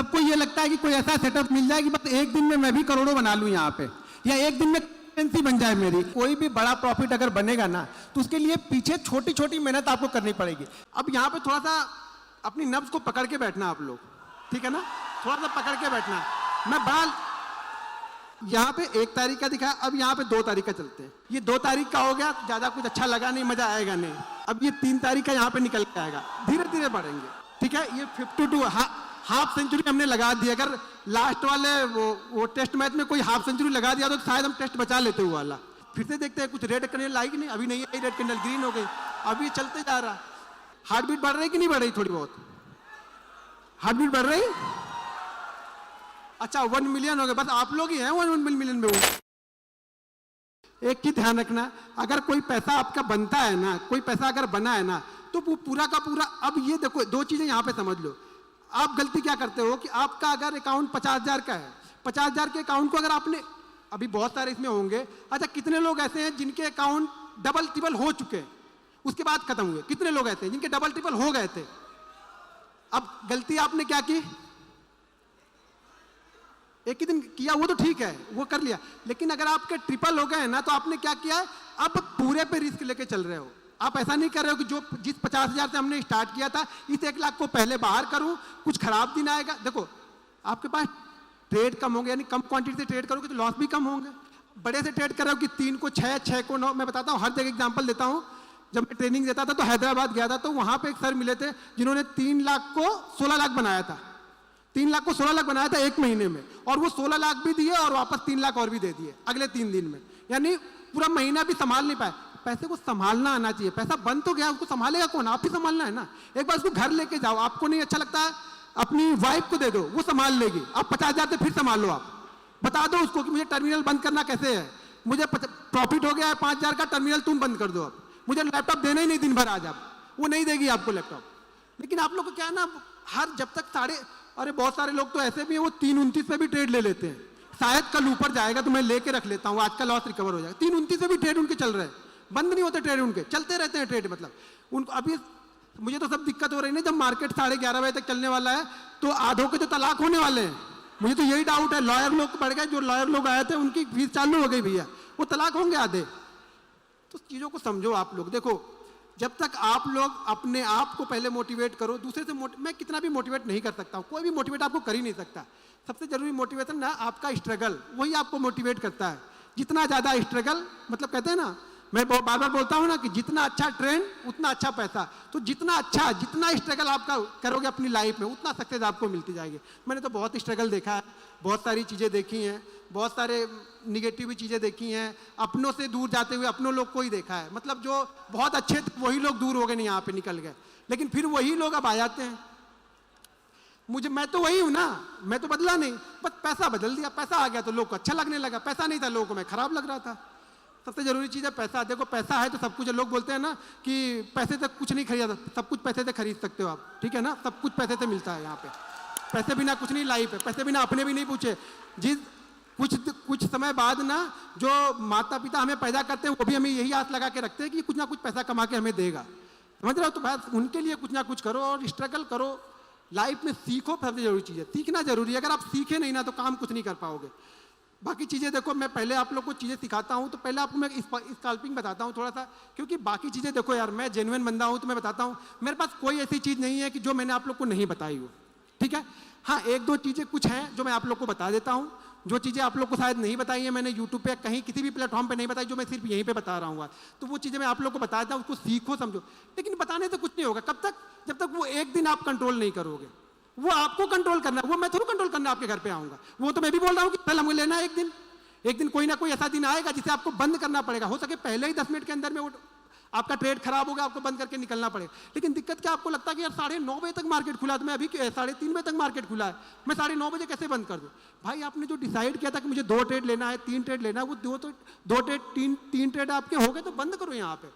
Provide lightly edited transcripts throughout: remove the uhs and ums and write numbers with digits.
सबको ये लगता है कि कोई ऐसा सेटअप मिल जाए कि बस एक दिन में मैं भी करोड़ों बना लूं यहाँ पे, या एक दिन में करेंसी बन जाए मेरी। कोई भी बड़ा प्रॉफिट अगर बनेगा ना तो उसके लिए पीछे छोटी छोटी मेहनत आपको करनी पड़ेगी। अब यहाँ पे थोड़ा सा अपनी नब्ज को पकड़ के बैठना आप लोग, ठीक है ना, थोड़ा सा पकड़ के बैठना। मैं बाल यहाँ पे 1 तारीख का दिखाया, अब यहाँ पे 2 तारीख का चलते हैं। ये 2 तारीख का हो गया, ज्यादा कुछ अच्छा लगा नहीं, मजा आएगा नहीं। अब ये 3 तारीख का यहाँ पे निकल के आएगा, धीरे धीरे बढ़ेंगे, ठीक है। ये 52 हाफ सेंचुरी हमने लगा दी। अगर लास्ट वाले वो टेस्ट मैच में कोई हाफ सेंचुरी लगा दिया तो शायद हम टेस्ट बचा लेते हुए वाला। फिर से देखते हैं कुछ रेड कैंडल आई कि नहीं, अभी नहीं आई रेड कैंडल, ग्रीन हो गई, अभी चलते जा रहा। हार्ट बीट बढ़ रही कि नहीं बढ़ रही? थोड़ी बहुत हार्ट बीट बढ़ रही। अच्छा 1 मिलियन हो गए, बस आप लोग ही हैं 1 मिलियन में। वो एक ही ध्यान रखना, अगर कोई पैसा आपका बनता है ना, कोई पैसा अगर बना है ना, तो वो पूरा का पूरा। अब ये देखो 2 चीजें यहाँ पे समझ लो। आप गलती क्या करते हो कि आपका अगर अकाउंट 50,000 का है, 50,000 के अकाउंट को अगर आपने, अभी बहुत सारे इसमें होंगे, अच्छा कितने लोग ऐसे हैं जिनके अकाउंट डबल ट्रिपल हो चुके हैं उसके बाद खत्म हुए? कितने लोग ऐसे हैं जिनके डबल ट्रिपल हो गए थे? अब गलती आपने क्या की, एक ही दिन किया, वो तो ठीक है, वो कर लिया, लेकिन अगर आपके ट्रिपल हो गए ना तो आपने क्या किया, अब पूरे पे रिस्क लेके चल रहे हो। आप ऐसा नहीं कर रहे हो कि जो जिस 50,000 से हमने स्टार्ट किया था इस 1 लाख को पहले बाहर करूं, कुछ खराब दिन आएगा। देखो आपके पास ट्रेड कम होंगे, यानी कम क्वांटिटी से ट्रेड करोगे तो लॉस भी कम होंगे। बड़े से ट्रेड कर रहे हो कि 3 को 6, 6 को 9। मैं बताता हूँ, हर जगह एग्जांपल देता हूँ। जब मैं ट्रेनिंग देता था तो हैदराबाद गया था, तो वहां पे एक सर मिले थे जिन्होंने 3 लाख को 16 लाख बनाया था। 3 लाख को 16 लाख बनाया था 1 महीने में, और वो 16 लाख भी दिए और वापस 3 लाख और भी दे दिए अगले 3 दिन में। यानी पूरा महीना भी संभाल नहीं पाए। पैसे को संभालना आना चाहिए। पैसा बन तो गया, उसको संभालेगा कौन? आप ही संभालना है ना। एक बार उसको घर लेके जाओ, आपको नहीं अच्छा लगता है अपनी वाइफ को दे दो, वो संभाल लेगी। आप 50,000 से फिर संभाल लो। आप बता दो उसको कि मुझे टर्मिनल बंद करना कैसे है, मुझे प्रॉफिट हो गया है 5,000 का, टर्मिनल तुम बंद कर दो। अब मुझे लैपटॉप देना ही नहीं दिन भर, आज आप वो नहीं देगी आपको लैपटॉप। लेकिन आप लोग को क्या है ना, हर जब तक अरे बहुत सारे लोग तो ऐसे भी हैं वो 329 पे भी ट्रेड ले लेते हैं। शायद कल ऊपर जाएगा तो मैं लेके रख लेता हूँ, आज का लॉस रिकवर हो जाएगा। 329 पे भी ट्रेड उनके चल रहे हैं, बंद नहीं होते ट्रेड उनके, चलते रहते हैं ट्रेड। मतलब उनको अभी मुझे तो सब दिक्कत हो रही है, जब मार्केट 11:30 बजे तक चलने वाला है तो आधों के तो तलाक होने वाले हैं। मुझे तो यही डाउट है, लॉयर लोग बढ़ गए, जो लॉयर लोग आए थे उनकी फीस चालू हो गई भैया, वो तलाक होंगे आधे। तो चीज़ों को समझो आप लोग। देखो जब तक आप लोग अपने आप को पहले मोटिवेट करो, दूसरे से मैं कितना भी मोटिवेट नहीं कर सकता हूँ, कोई भी मोटिवेट आपको कर ही नहीं सकता। सबसे जरूरी मोटिवेशन ना आपका स्ट्रगल, वही आपको मोटिवेट करता है। जितना ज़्यादा स्ट्रगल, मतलब कहते हैं ना, मैं बार बार बोलता हूँ ना कि जितना अच्छा ट्रेंड उतना अच्छा पैसा। तो जितना स्ट्रगल आपका करोगे अपनी लाइफ में, उतना सक्सेस आपको मिलती जाएगी। मैंने तो बहुत स्ट्रगल देखा है, बहुत सारी चीज़ें देखी हैं, बहुत सारे निगेटिव चीज़ें देखी हैं, अपनों से दूर जाते हुए अपनों लोग को ही देखा है। मतलब जो बहुत अच्छे थे वही लोग दूर हो गए, नहीं यहाँ पे निकल गए, लेकिन फिर वही लोग अब आ जाते हैं। मैं तो वही हूँ ना, मैं तो बदला नहीं, बस पैसा बदल दिया। पैसा आ गया तो लोग को अच्छा लगने लगा, पैसा नहीं था लोगों को मैं खराब लग रहा था। सबसे जरूरी चीज़ है पैसा। देखो पैसा है तो सब कुछ। लोग बोलते हैं ना कि पैसे से कुछ नहीं खरीदा, सब कुछ पैसे से खरीद सकते हो आप, ठीक है ना। सब कुछ पैसे से मिलता है यहाँ पे, पैसे बिना कुछ नहीं लाइफ है। पैसे बिना अपने भी नहीं पूछे। कुछ समय बाद ना जो माता पिता हमें पैदा करते हैं वो भी हमें यही आस लगा के रखते हैं कि कुछ ना कुछ पैसा कमा के हमें देगा, समझ रहे हो। तो बस उनके लिए कुछ ना कुछ करो और स्ट्रगल करो, लाइफ में सीखो। सबसे जरूरी चीज़ है सीखना, जरूरी है। अगर आप सीखे नहीं ना तो काम कुछ नहीं कर पाओगे। बाकी चीज़ें देखो, मैं पहले आप लोग को चीज़ें सिखाता हूँ तो पहले आपको मैं स्कैल्पिंग बताता हूँ थोड़ा सा, क्योंकि बाकी चीज़ें देखो यार, मैं जेन्युइन बंदा हूँ तो मैं बताता हूँ। मेरे पास कोई ऐसी चीज़ नहीं है कि जो मैंने आप लोग को नहीं बताई हो, ठीक है। हाँ 1-2 चीज़ें कुछ हैं जो मैं आप लोग को बता देता हूँ, जो चीज़ें आप लोग को शायद नहीं बताई है मैंने यूट्यूब पे, कहीं किसी भी प्लेटफॉर्म पे नहीं बताई, जो मैं सिर्फ यहीं पे बता रहा हूँ। तो वो चीज़ें मैं आप लोग को बता देता हूँ, उसको सीखो समझो। लेकिन बताने से कुछ नहीं होगा, कब तक? जब तक वो एक दिन आप कंट्रोल नहीं करोगे। वो आपको कंट्रोल करना है, वो मैं थोड़ा कंट्रोल करना आपके घर पे आऊँगा। वो तो मैं भी बोल रहा हूँ कि पहले हमें लेना है एक दिन कोई ना कोई ऐसा दिन आएगा जिसे आपको बंद करना पड़ेगा। हो सके पहले ही 10 मिनट के अंदर में वो आपका ट्रेड खराब हो गया, आपको बंद करके निकलना पड़ेगा। लेकिन दिक्कत क्या, आपको लगता है कि यार 9:30 बजे तक मार्केट खुला था, मैं अभी 3:30 बजे तक मार्केट खुला है, मैं 9:30 बजे कैसे बंद कर दूं? भाई आपने जो डिसाइड किया था कि मुझे 2 ट्रेड लेना है, 3 ट्रेड लेना है, वो 2 ट्रेड 3 ट्रेड आपके हो गए तो बंद करो यहाँ पे,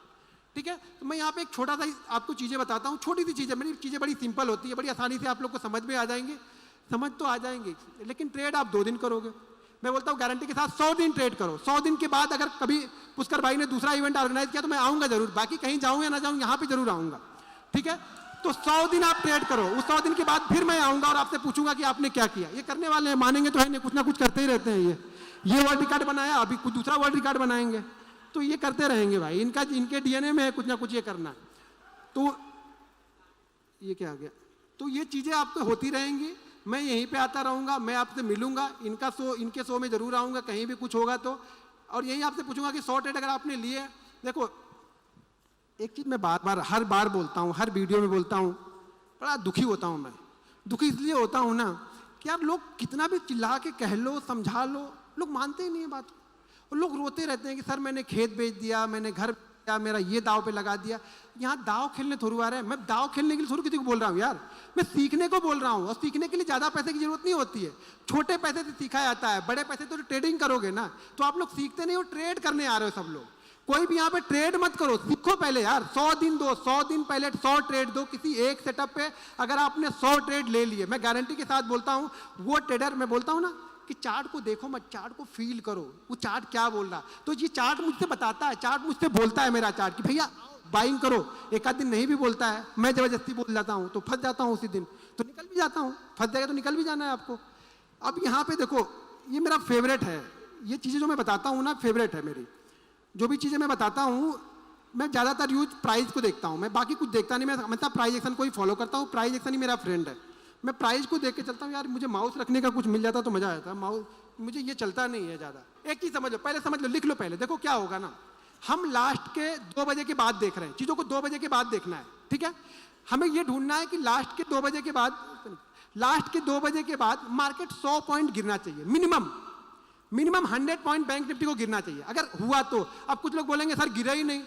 ठीक है। तो मैं यहाँ पे एक छोटा सा आपको चीज़ें बताता हूँ, छोटी सी चीज़ें। मेरी चीज़ें बड़ी सिंपल होती है, बड़ी आसानी से आप लोग को समझ में आ जाएंगे, समझ तो आ जाएंगे। लेकिन ट्रेड आप 2 दिन करोगे। मैं बोलता हूँ गारंटी के साथ 100 दिन ट्रेड करो। 100 दिन के बाद अगर कभी पुष्कर भाई ने दूसरा इवेंट ऑर्गेनाइज किया तो मैं आऊँगा जरूर, बाकी कहीं जाऊँ या ना जाऊँ यहाँ पे जरूर आऊँगा, ठीक है। तो 100 दिन आप ट्रेड करो, उस 100 दिन के बाद फिर मैं आऊंगा और आपसे पूछूंगा कि आपने क्या किया। ये करने वाले हैं, मानेंगे तो है नहीं, कुछ ना कुछ करते ही रहते हैं। ये वर्ल्ड रिकॉर्ड बनाया, अभी कुछ दूसरा वर्ल्ड रिकॉर्ड बनाएंगे, तो ये करते रहेंगे भाई, इनके डीएनए में है कुछ ना कुछ ये करना। तो ये क्या आ गया, तो ये चीजें आपको होती रहेंगी, मैं यहीं पे आता रहूंगा, मैं आपसे मिलूंगा, इनके शो में जरूर आऊंगा, कहीं भी कुछ होगा तो, और यही आपसे पूछूंगा कि 100 ट्रेड अगर आपने लिए। देखो एक चीज मैं हर बार बोलता हूँ, हर वीडियो में बोलता हूँ, बड़ा दुखी होता हूँ मैं। दुखी इसलिए होता हूँ ना कि यार लोग कितना भी चिल्ला के कह लो, समझा लो, लोग मानते ही नहीं है बात को। और लोग रोते रहते हैं कि सर मैंने खेत बेच दिया, मैंने घर बेच दिया, मेरा ये दाव पे लगा दिया। यहाँ दाव खेलने थोड़ी आ रहे हैं, मैं दाव खेलने के लिए थोड़ी किसी को बोल रहा हूँ यार, मैं सीखने को बोल रहा हूँ। और सीखने के लिए ज़्यादा पैसे की जरूरत नहीं होती है, छोटे पैसे से सीखा जाता है। बड़े पैसे तो ट्रेडिंग करोगे ना, तो आप लोग सीखते नहीं हो, ट्रेड करने आ रहे हो सब लोग। कोई भी यहाँ पे ट्रेड मत करो, सीखो पहले यार। 100 दिन दो, 100 दिन पहले 100 ट्रेड दो किसी एक सेटअप पे। अगर आपने 100 ट्रेड ले लिए, मैं गारंटी के साथ बोलता हूँ, वो ट्रेडर, मैं बोलता हूँ ना कि चार्ट को देखो मत, चार्ट को फील करो, वो चार्ट क्या बोल रहा। तो ये चार्ट मुझसे बताता है, चार्ट मुझसे बोलता है, मेरा चार्ट कि भैया बाइंग करो। एक आध दिन नहीं भी बोलता है, मैं जबरदस्ती बोल जाता हूँ तो फंस जाता हूँ, उसी दिन तो निकल भी जाता हूँ। फंस जाएगा तो निकल भी जाना है आपको। अब यहाँ पे देखो, ये मेरा फेवरेट है, ये चीज़ें जो मैं बताता हूँ ना फेवरेट है मेरी। जो भी चीज़ें मैं बताता हूँ, मैं ज़्यादातर यूज प्राइस को देखता हूँ, मैं बाकी कुछ देखता नहीं। मैं हमेशा प्राइस एक्शन को ही फॉलो करता हूँ, प्राइस एक्शन ही मेरा फ्रेंड है। मैं प्राइस को देख के चलता हूँ यार, मुझे माउस रखने का कुछ मिल जाता तो मज़ा आता। माउस मुझे ये चलता नहीं है ज़्यादा। एक चीज़ समझ लो, पहले समझ लो, लिख लो पहले। देखो क्या होगा ना, हम लास्ट के 2 बजे के बाद देख रहे हैं, चीज़ों को 2 बजे के बाद देखना है, ठीक है। हमें ये ढूंढना है कि लास्ट के 2 बजे के बाद, लास्ट के 2 बजे के बाद मार्केट 100 पॉइंट गिरना चाहिए मिनिमम। 100 पॉइंट बैंक निफ्टी को गिरना चाहिए अगर हुआ तो। अब कुछ लोग बोलेंगे सर गिरा ही नहीं,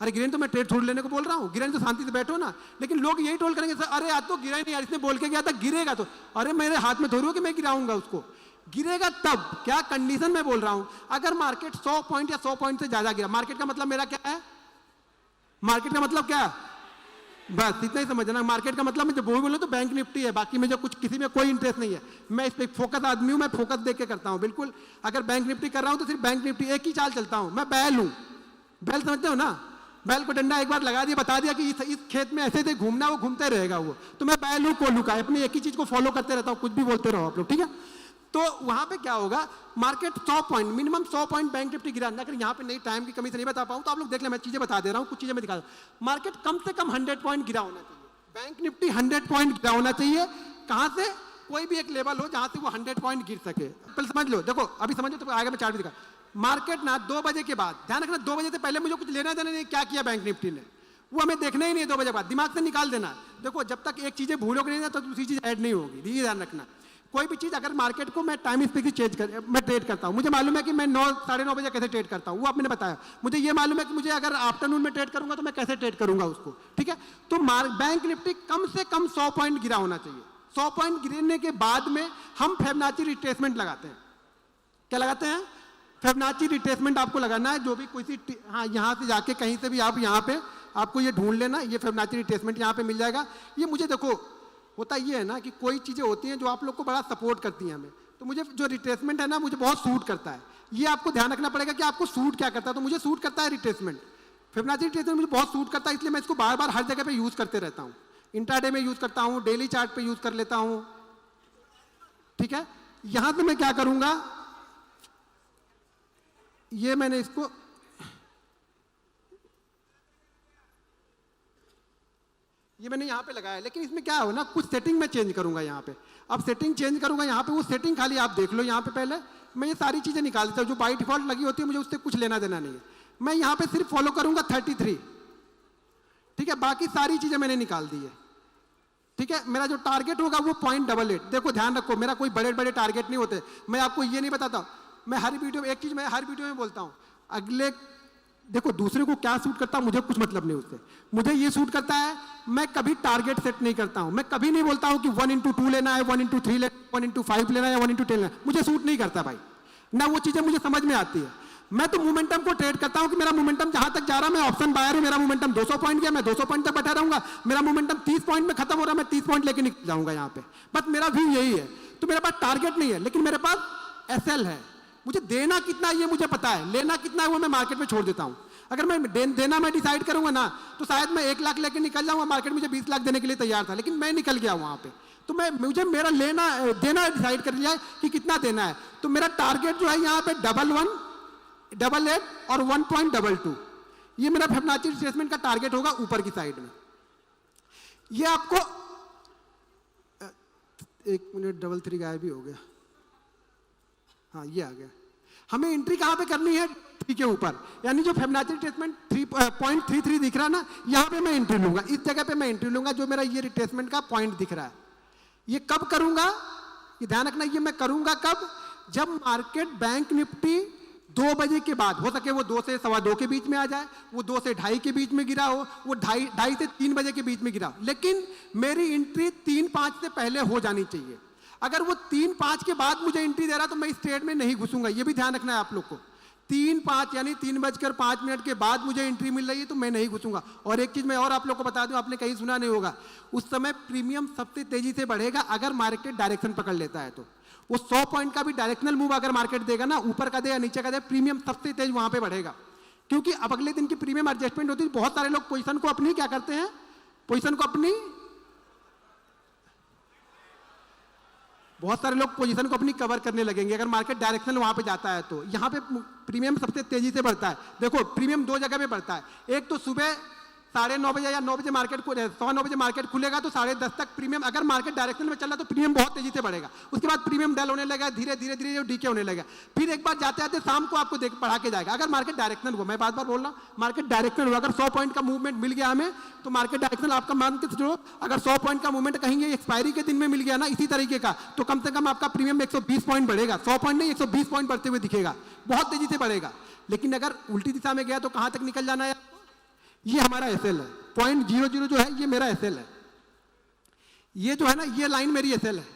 अरे गिरे तो मैं ट्रेड छोड़ लेने को बोल रहा हूँ, गिरे तो शांति से बैठो ना। लेकिन लोग यही टोल करेंगे सर अरे आज तो गिरा ही नहीं यार, इसने बोल के गया था गिरेगा तो। अरे मेरे हाथ में थोड़ी हो कि मैं गिराऊंगा उसको, गिरेगा तब। क्या कंडीशन में बोल रहा हूं, अगर मार्केट 100 पॉइंट या 100 पॉइंट से ज्यादा गिरा, मार्केट का मतलब मेरा क्या है, मार्केट का मतलब क्या है, बस इतना ही समझना। मार्केट का मतलब मैं जब बोलूं तो बैंक निफ्टी है, बाकी मुझे कुछ किसी में कोई इंटरेस्ट नहीं है। मैं इस पे फोकस आदमी हूं, मैं फोकस देख के करता हूं बिल्कुल। अगर बैंक निफ्टी कर रहा हूं तो सिर्फ बैंक निफ्टी, एक ही चाल चलता हूं। मैं बैल हूं, बैल समझते हो ना, बैल को डंडा एक बार लगा दिया, बता दिया कि इस खेत में ऐसे ऐसे घूमना, वो घूमते रहेगा वो। तो मैं बैल हूं, कोल्हू का, अपनी एक ही चीज को फॉलो करते रहता हूं, कुछ भी बोलते रहो आप लोग, ठीक है। तो वहां पे क्या होगा, market 100 point, minimum 100 point bank Nifty गिरा। अगर यहाँ पे नहीं, टाइम की कमी से नहीं बता पाऊँ तो आप लोग देख ले, मैं चीजें बता दे रहा हूँ, कुछ चीजें मैं दिखा रहा हूँ। मार्केट कम से कम 100 पॉइंट गिरा होना चाहिए, बैंक निफ्टी 100 पॉइंट गिरा होना चाहिए। कहां से, कोई भी एक लेवल हो जहां से वो 100 पॉइंट गिर सके। पहले समझ लो, देखो अभी समझ लो तो आगे मैं चार्ट भी दिखा। मार्केट ना 2 बजे के बाद, ध्यान रखना 2 बजे से पहले मुझे कुछ लेना देना नहीं, क्या किया बैंक निफ्टी ने वो हमें देखना ही नहीं है। 2 बजे के बाद दिमाग से निकाल देना। देखो जब तक एक चीजें भूलोगे नहीं ना तो दूसरी चीज ऐड नहीं होगी, ये ध्यान रखना। कोई भी चीज अगर मार्केट को मैं टाइम स्पेसिफिक चेंज कर, मैं ट्रेड करता हूं, मुझे मालूम है कि मैं 9 साढ़े 9 बजे कैसे ट्रेड करता हूं, वो आपने बताया। मुझे ये मालूम है कि मुझे अगर आफ्टरनून में ट्रेड करूंगा तो मैं कैसे ट्रेड करूंगा उसको, ठीक है। तो बैंक निफ्टी कम से कम 100 पॉइंट गिरा होना चाहिए। 100 पॉइंट गिरने के बाद में हम फिबोनाची रिट्रेसमेंट लगाते हैं। क्या लगाते हैं, फिबोनाची रिट्रेसमेंट आपको लगाना है। जो भी कोई हाँ, यहाँ से जाके कहीं से भी आप यहाँ पे आपको ये ढूंढ लेना, ये फिबोनाची रिट्रेसमेंट यहाँ पे मिल जाएगा। ये मुझे देखो होता ये है ना कि कोई चीज़ें होती हैं जो आप लोग को बड़ा सपोर्ट करती हैं हमें, तो मुझे जो रिट्रेसमेंट है ना मुझे बहुत सूट करता है। ये आपको ध्यान रखना पड़ेगा कि आपको सूट क्या करता है। तो मुझे सूट करता है रिट्रेसमेंट, फिबोनाची रिट्रेसमेंट मुझे बहुत सूट करता है, इसलिए मैं इसको बार बार हर जगह पे यूज़ करते रहता हूँ। इंट्राडे में यूज़ करता हूँ, डेली चार्ट पे यूज़ कर लेता हूँ, ठीक है। यहाँ पे मैं क्या करूँगा, ये मैंने इसको ये मैंने यहाँ पे लगाया, लेकिन इसमें क्या हो ना, कुछ सेटिंग मैं चेंज करूंगा यहाँ पे। अब सेटिंग चेंज करूंगा यहाँ पे, वो सेटिंग खाली आप देख लो। यहाँ पे पहले मैं ये सारी चीजें निकाल देता हूँ जो बाई डिफॉल्ट लगी होती है, मुझे उससे कुछ लेना देना नहीं है। मैं यहाँ पे सिर्फ फॉलो करूंगा 33, ठीक है। बाकी सारी चीजें मैंने निकाल दी है, ठीक है। मेरा जो टारगेट होगा वो 0.88। देखो ध्यान रखो, मेरा कोई बड़े बड़े टारगेट नहीं होते। मैं आपको ये नहीं बताता, मैं हर वीडियो में एक चीज मैं हर वीडियो में बोलता हूँ, अगले देखो दूसरे को क्या सूट करता है मुझे कुछ मतलब नहीं उससे, मुझे ये सूट करता है। मैं कभी टारगेट सेट नहीं करता हूं, मैं कभी नहीं बोलता हूं कि 1x2 लेना है, 1x3 लेना है, 1x5 लेना है या 1x10 लेना है। मुझे सूट नहीं करता भाई, ना वो चीजें मुझे समझ में आती है। मैं तो मोमेंटम को ट्रेड करता हूं कि मेरा मोमेंटम जहां तक जा रहा है, मैं ऑप्शन बायर हूं, मेरा मोमेंटम 200 पॉइंट गया, मैं 200 पॉइंट तक बैठा रहूंगा। मेरा मोमेंटम 30 पॉइंट में खत्म हो रहा है, मैं 30 पॉइंट लेके निकल जाऊंगा यहाँ पे। बस मेरा व्यू यही है। तो मेरे पास टारगेट नहीं है, लेकिन मेरे पास एसएल है। मुझे देना कितना है ये मुझे पता है, लेना कितना है वो मैं मार्केट में छोड़ देता हूँ। अगर मैं देना मैं डिसाइड करूंगा ना तो शायद मैं 1 लाख लेके निकल जाऊंगा, मार्केट मुझे 20 लाख देने के लिए तैयार था, लेकिन मैं निकल गया वहां पे। तो मुझे मेरा देना डिसाइड कर लिया कि कितना देना है। तो मेरा टारगेट जो है यहाँ पे 11, 88 और 1.22, ये मेरा फिबोनाची रिट्रेसमेंट का टारगेट होगा ऊपर की साइड में। ये आपको 1 मिनट 33 गायब भी हो गया, हाँ ये आ गया। हमें एंट्री कहाँ पे करनी है? 3 के ऊपर, यानी जो फिबोनाची रिट्रेसमेंट 3.33 दिख रहा है ना, यहाँ पे मैं एंट्री लूंगा, इस जगह पे मैं एंट्री लूंगा जो मेरा ये रिट्रेसमेंट का पॉइंट दिख रहा है। ये कब करूंगा? ये ध्यान रखना, ये मैं करूंगा कब? जब मार्केट बैंक निफ्टी 2 बजे के बाद, हो सके वो 2 से 2:15 के बीच में आ जाए, वो 2 से 2:30 के बीच में गिरा हो, वो 2:30 से 3 बजे के बीच में गिरा हो, लेकिन मेरी एंट्री 3-5 से पहले हो जानी चाहिए। अगर वो 3-5 के बाद मुझे एंट्री दे रहा तो मैं इस ट्रेड में नहीं घुसूंगा, ये भी ध्यान रखना है आप लोग को। 3-5 यानी 3:05 के बाद मुझे एंट्री मिल रही है तो मैं नहीं घुसूंगा। और एक चीज मैं और आप लोग को बता दूं, आपने कहीं सुना नहीं होगा, उस समय प्रीमियम सबसे तेजी से बढ़ेगा अगर मार्केट डायरेक्शन पकड़ लेता है। तो वो 100 पॉइंट का भी डायरेक्शनल मूव अगर मार्केट देगा ना, ऊपर का दे या नीचे का दे, प्रीमियम सबसे तेज वहां पे बढ़ेगा, क्योंकि अब अगले दिन की प्रीमियम एडजस्टमेंट होती है। बहुत सारे लोग पोजीशन को अपनी क्या करते हैं, पोजीशन को अपनी बहुत सारे लोग पोजीशन को अपनी कवर करने लगेंगे अगर मार्केट डायरेक्शनल वहां पे जाता है। तो यहाँ पे प्रीमियम सबसे तेजी से बढ़ता है। देखो प्रीमियम 2 जगह पे बढ़ता है, एक तो सुबह 9:30 बजे या 9 बजे मार्केट 9:15 बजे मार्केट खुलेगा तो 10:30 तक प्रीमियम, अगर मार्केट डायरेक्शन में चल रहा है तो प्रीमियम बहुत तेजी से बढ़ेगा। उसके बाद प्रीमियम डल होने लगेगा, धीरे धीरे धीरे डीके होने लगेगा, फिर एक बार जाते जाते शाम को आपको बढ़ा के जाएगा। अगर मार्केट डायरेक्शनल हुआ, मैं बार बार बोल रहा हूँ, मार्केट डायरेक्शनल हुआ, अगर 100 पॉइंट का मूवमेंट मिल गया हमें तो मार्केट डायरेक्शनल आपका मान के चलो, अगर 100 पॉइंट का मूवमेंट कहेंगे एक्सपायरी के दिन में मिल गया ना इसी तरीके का, तो कम से कम आपका प्रीमियम 120 पॉइंट बढ़ेगा। 100 पॉइंट नहीं, 120 पॉइंट बढ़ते हुए दिखेगा, बहुत तेजी से बढ़ेगा। लेकिन अगर उल्टी दिशा में गया तो कहां तक निकल जाना है? ये हमारा एसएल है, 0.00 जो है ये मेरा एसएल है। ये जो है ना, ये लाइन मेरी एसएल है,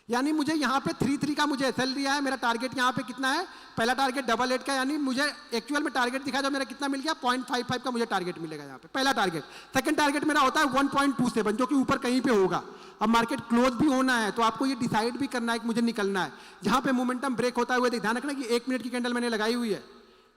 यानी मुझे यहाँ पे 3.3 का मुझे एसएल दिया है। मेरा टारगेट यहाँ पे कितना है? पहला टारगेट 88 का, यानी मुझे एक्चुअल में टारगेट दिखा जो मेरा कितना मिल गया, 0.55 का मुझे टारगेट मिलेगा यहाँ पे, पहला टारगेट। सेकंड टारगेट मेरा होता है 1.27 जो कि ऊपर कहीं पे होगा। अब मार्केट क्लोज भी होना है तो आपको ये डिसाइड भी करना है कि मुझे निकलना है। जहाँ पे मोमेंटम ब्रेक होता है ध्यान रखना कि 1 मिनट की कैंडल मैंने लगाई हुई है।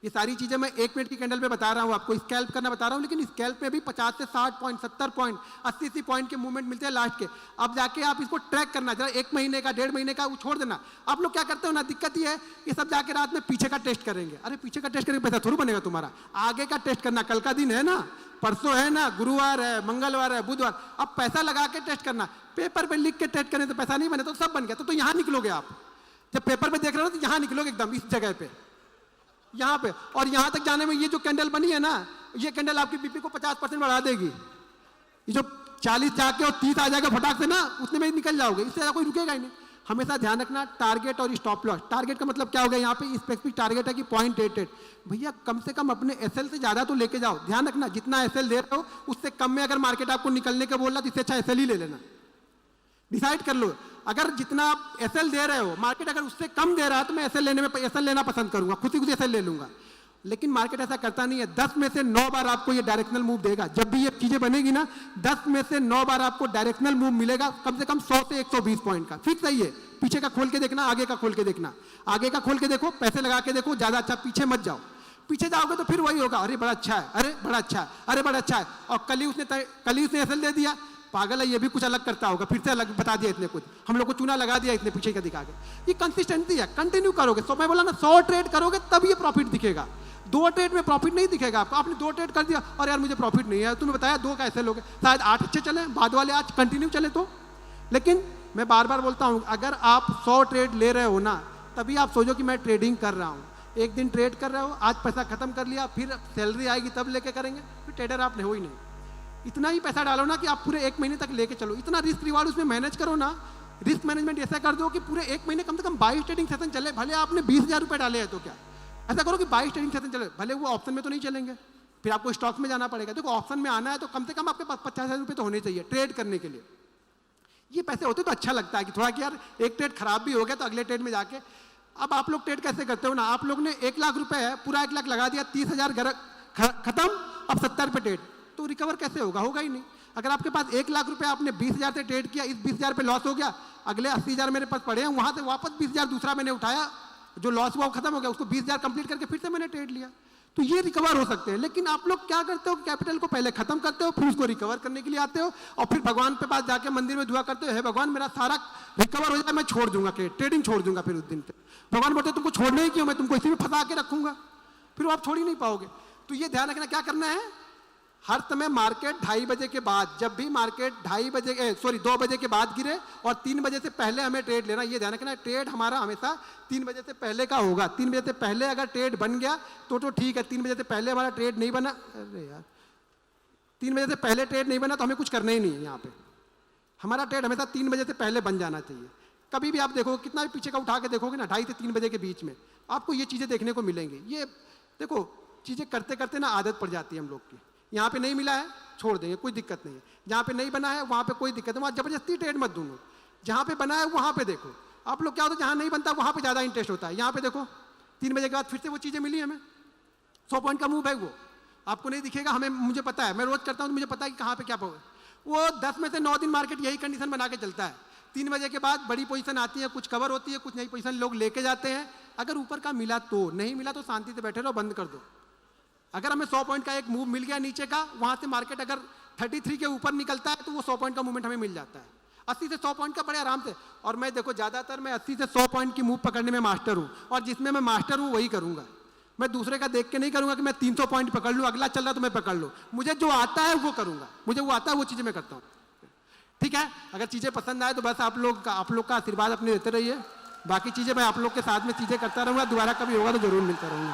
ये सारी चीजें मैं 1 मिनट की कैंडल पे बता रहा हूँ आपको, स्कैल्प करना बता रहा हूँ, लेकिन स्कैल्प में भी 50 से 60 पॉइंट, 70 पॉइंट, 80 पॉइंट के मूवमेंट मिलते हैं लास्ट के। अब जाके आप इसको ट्रैक करना, जरा 1 महीने का 1.5 महीने का वो छोड़ देना। आप लोग क्या करते हो ना, दिक्कत ये है, ये सब जाके रात में पीछे का टेस्ट करेंगे। अरे पीछे का टेस्ट करेंगे पैसा थोड़ा बनेगा तुम्हारा, आगे का टेस्ट करना। कल का दिन है ना, परसों है ना, गुरुवार है, मंगलवार है, बुधवार, अब पैसा लगा के टेस्ट करना। पेपर पे लिख के टेस्ट करने तो पैसा नहीं बने तो सब बन गया। तो यहाँ निकलोगे आप, जब पेपर पे देख रहे हो तो यहाँ निकलोगे एकदम इस जगह पे, यहाँ पे। और यहाँ तक जाने में ये जो कैंडल बनी है ना, ये कैंडल आपकी बीपी को 50% बढ़ा देगी। ये जो 40 जाके और 30 आ जाएगा फटाक से ना, उसमें में निकल जाओगे, इससे कोई रुकेगा ही नहीं। हमेशा ध्यान रखना टारगेट और स्टॉप लॉस। टारगेट का मतलब क्या हो गया, यहाँ पे स्पेसिफिक टारगेट है कि 0.88। भैया कम से कम अपने एसएल से ज्यादा तो लेके जाओ। ध्यान रखना जितना एसएल दे रहे हो उससे कम में अगर मार्केट आपको निकलने का बोल रहा तो इससे अच्छा एसएल ही ले लेना। डिसाइड कर लो, अगर जितना आप एसएल दे रहे हो, मार्केट अगर उससे कम दे रहा है तो मैं एसएल लेना पसंद करूंगा, खुद ही एसएल ले लूंगा। लेकिन मार्केट ऐसा करता नहीं है। 10 में से 9 बार आपको ये डायरेक्शनल मूव देगा। जब भी ये चीजें बनेगी ना, 10 में से 9 बार आपको डायरेक्शनल मूव मिलेगा, कम से कम 100 से 120 पॉइंट का। फिक्स है ये। पीछे का खोल के देखना, आगे का खोल के देखना। आगे का खोल के देखो, पैसे लगा के देखो, ज्यादा अच्छा। पीछे मत जाओ, पीछे जाओगे तो फिर वही होगा, अरे बड़ा अच्छा है, अरे बड़ा अच्छा है, अरे बड़ा अच्छा है। और कल ही उसने एसएल दे दिया, पागल है, ये भी कुछ अलग करता होगा, फिर से अलग बता दिया इसने कुछ, हम लोग को चूना लगा दिया इसने पीछे का दिखा के। ये कंसिस्टेंसी है, कंटिन्यू करोगे। तो मैं बोला ना 100 ट्रेड करोगे तब ये प्रॉफिट दिखेगा। 2 ट्रेड में प्रॉफिट नहीं दिखेगा आपको। आपने 2 ट्रेड कर दिया और यार मुझे प्रॉफिट नहीं है, तुम्हें बताया 2 कैसे लोगे, शायद 8 अच्छे चले, बाद वाले आज कंटिन्यू चले तो। लेकिन मैं बार बार बोलता हूँ, अगर आप 100 ट्रेड ले रहे हो ना, तभी आप सोचो कि मैं ट्रेडिंग कर रहा हूँ। एक दिन ट्रेड कर रहे हो, आज पैसा खत्म कर लिया, फिर सैलरी आएगी तब लेके करेंगे, फिर ट्रेडर आप हो ही नहीं। इतना ही पैसा डालो ना कि आप पूरे 1 महीने तक लेके चलो। इतना रिस्क रिवार्ड उसमें मैनेज करो ना, रिस्क मैनेजमेंट ऐसा कर दो कि पूरे 1 महीने कम से कम 22 ट्रेडिंग सेशन चले। भले आपने 20,000 रुपये डाले हैं तो क्या, ऐसा करो कि 22 ट्रेडिंग सेशन चले। भले वो ऑप्शन में तो नहीं चलेंगे, फिर आपको स्टॉक में जाना पड़ेगा। देखो ऑप्शन में आना है तो कम से कम आपके पास 50,000 रुपये तो होने चाहिए ट्रेड करने के लिए। ये पैसे होते तो अच्छा लगता है कि थोड़ा कि यार एक ट्रेड खराब भी हो गया तो अगले ट्रेड में जाके। अब आप लोग ट्रेड कैसे करते हो ना, आप लोग ने 1 लाख रुपए है, पूरा 1 लाख लगा दिया, 30,000 खत्म, अब 70 पे ट्रेड, तो रिकवर कैसे होगा? होगा ही नहीं। अगर आपके पास 1 लाख रुपए आपने 20,000 से ट्रेड किया, इस 20,000 पे लॉस हो गया, अगले 80,000 मेरे पास पड़े हैं, वहां से वापस 20,000 दूसरा मैंने उठाया, जो लॉस हुआ वो खत्म हो गया, उसको 20,000 कंप्लीट करके फिर से मैंने ट्रेड लिया। तो ये रिकवर हो सकते हैं। लेकिन आप लोग क्या करते हो, कैपिटल को पहले खत्म करते हो, फिर उसको रिकवर करने के लिए आते हो, और फिर भगवान के पास जाके मंदिर में दुआ करते हो, हे भगवान मेरा सारा रिकवर हो जाए, मैं छोड़ दूंगा ट्रेडिंग छोड़ दूंगा। फिर उस दिन पे भगवान बोलते तुमको छोड़ना ही क्यों, मैं तुमको इसी में फंसा के रखूंगा, फिर आप छोड़ ही नहीं पाओगे। तो ये ध्यान रखना, क्या करना है, हर समय मार्केट 2:30 बजे के बाद, जब भी मार्केट 2 बजे के बाद गिरे और 3 बजे से पहले हमें ट्रेड लेना। ये ध्यान रखना, ट्रेड हमारा हमेशा 3 बजे से पहले का होगा। 3 बजे से पहले अगर ट्रेड बन गया तो ठीक है, 3 बजे से पहले हमारा ट्रेड नहीं बना, अरे यार 3 बजे से पहले ट्रेड नहीं बना तो हमें कुछ करना ही नहीं है। यहाँ पे हमारा ट्रेड हमेशा 3 बजे से पहले बन जाना चाहिए। कभी भी आप देखोगे, कितना भी पीछे का उठा के देखोगे ना, 2:30 से 3 बजे के बीच में आपको ये चीज़ें देखने को मिलेंगी। ये देखो चीज़ें करते करते ना आदत पड़ जाती है हम लोग की। यहाँ पे नहीं मिला है छोड़ देंगे, कोई दिक्कत नहीं है। जहाँ पे नहीं बना है वहाँ पे कोई दिक्कत नहीं, वहाँ जबरदस्ती ट्रेड मत दूंगा। जहाँ पे बना है वहाँ पे देखो। आप लोग क्या होता है, जहाँ नहीं बनता वहाँ पे ज़्यादा इंटरेस्ट होता है। यहाँ पे देखो 3 बजे के बाद फिर से वो चीज़ें मिली हमें, 100 पॉइंट का मूव है, वो आपको नहीं दिखेगा, हमें मुझे पता है, मैं रोज करता हूँ तो मुझे पता है कि कहाँ पे क्या पाओगे। वो 10 में से 9 दिन मार्केट यही कंडीशन बना के चलता है। 3 बजे के बाद बड़ी पोजीशन आती है, कुछ कवर होती है, कुछ नई पोजीशन लोग लेके जाते हैं। अगर ऊपर का मिला तो, नहीं मिला तो शांति से बैठे रहो, बंद कर दो। अगर हमें 100 पॉइंट का एक मूव मिल गया नीचे का, वहां से मार्केट अगर 33 के ऊपर निकलता है तो वो 100 पॉइंट का मूवमेंट हमें मिल जाता है। 80 से 100 पॉइंट का बड़े आराम से। और मैं देखो ज़्यादातर मैं 80 से 100 पॉइंट की मूव पकड़ने में मास्टर हूँ, और जिसमें मैं मास्टर हूँ वही करूँगा। मैं दूसरे का देख के नहीं करूँगा कि मैं 300 पॉइंट पकड़ लूँ, अगला चल रहा तो मैं पकड़ लूँ। मुझे जो आता है वो करूँगा, मुझे वो आता है वो चीज़ें मैं करता हूँ। ठीक है, अगर चीज़ें पसंद आए तो बस आप लोग का आशीर्वाद अपने देते रहिए। बाकी चीज़ें मैं आप लोग के साथ में चीज़ें करता रहूँगा, दोबारा कभी होगा तो जरूर मिलता रहूँगा।